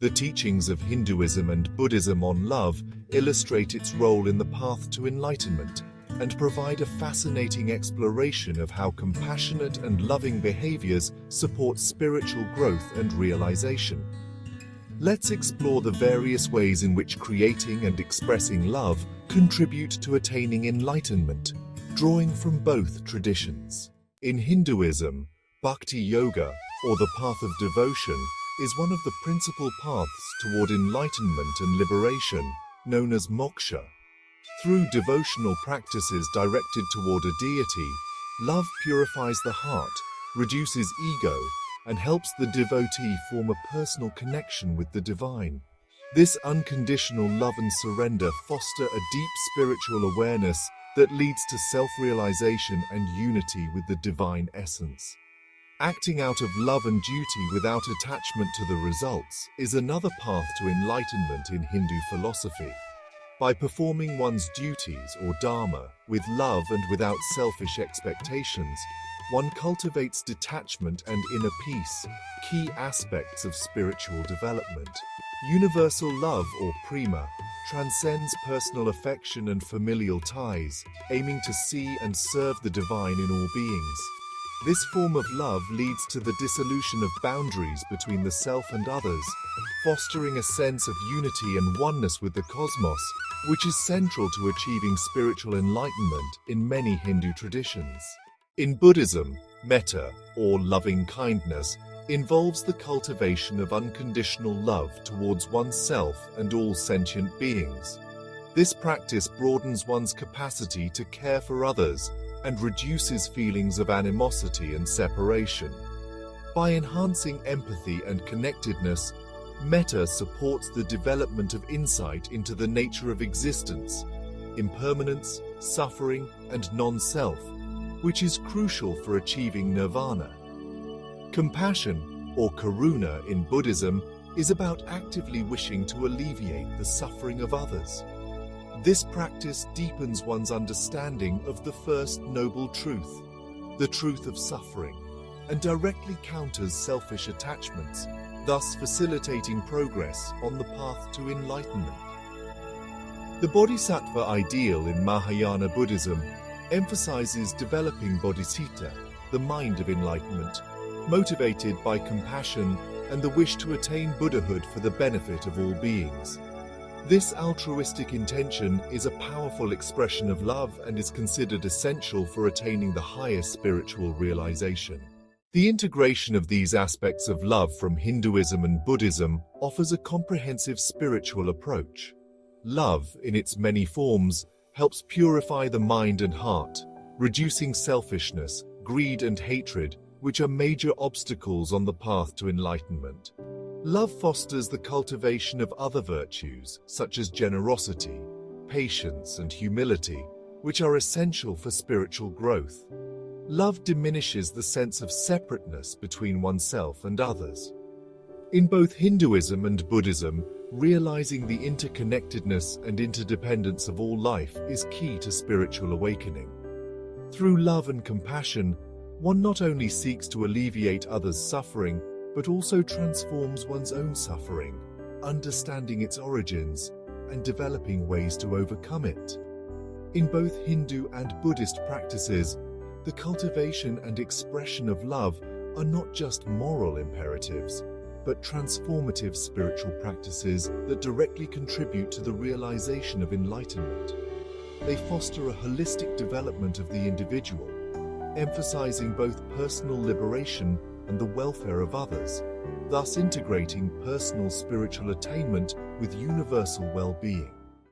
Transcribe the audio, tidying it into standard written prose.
The teachings of Hinduism and Buddhism on love illustrate its role in the path to enlightenment and provide a fascinating exploration of how compassionate and loving behaviors support spiritual growth and realization. Let's explore the various ways in which creating and expressing love contribute to attaining enlightenment, drawing from both traditions. In Hinduism, Bhakti Yoga, or the path of devotion, is one of the principal paths toward enlightenment and liberation, known as moksha. Through devotional practices directed toward a deity, love purifies the heart, reduces ego, and helps the devotee form a personal connection with the divine. This unconditional love and surrender foster a deep spiritual awareness that leads to self-realization and unity with the divine essence. Acting out of love and duty without attachment to the results is another path to enlightenment in Hindu philosophy. By performing one's duties or dharma with love and without selfish expectations, one cultivates detachment and inner peace, key aspects of spiritual development. Universal love, or prema, transcends personal affection and familial ties, aiming to see and serve the divine in all beings. This form of love leads to the dissolution of boundaries between the self and others, fostering a sense of unity and oneness with the cosmos, which is central to achieving spiritual enlightenment in many Hindu traditions. In Buddhism, metta, or loving kindness, involves the cultivation of unconditional love towards oneself and all sentient beings. This practice broadens one's capacity to care for others and reduces feelings of animosity and separation. By enhancing empathy and connectedness, metta supports the development of insight into the nature of existence, impermanence, suffering, and non-self, which is crucial for achieving nirvana. Compassion, or karuna in Buddhism, is about actively wishing to alleviate the suffering of others. This practice deepens one's understanding of the first noble truth, the truth of suffering, and directly counters selfish attachments, thus facilitating progress on the path to enlightenment. The Bodhisattva ideal in Mahayana Buddhism emphasizes developing bodhicitta, the mind of enlightenment, motivated by compassion and the wish to attain Buddhahood for the benefit of all beings. This altruistic intention is a powerful expression of love and is considered essential for attaining the highest spiritual realization. The integration of these aspects of love from Hinduism and Buddhism offers a comprehensive spiritual approach. Love, in its many forms, helps purify the mind and heart, reducing selfishness, greed, and hatred, which are major obstacles on the path to enlightenment. Love fosters the cultivation of other virtues, such as generosity, patience, and humility, which are essential for spiritual growth. Love diminishes the sense of separateness between oneself and others. In both Hinduism and Buddhism, realizing the interconnectedness and interdependence of all life is key to spiritual awakening. Through love and compassion, one not only seeks to alleviate others' suffering, but also transforms one's own suffering, understanding its origins and developing ways to overcome it. In both Hindu and Buddhist practices, the cultivation and expression of love are not just moral imperatives, but transformative spiritual practices that directly contribute to the realization of enlightenment. They foster a holistic development of the individual, emphasizing both personal liberation and the welfare of others, thus integrating personal spiritual attainment with universal well-being.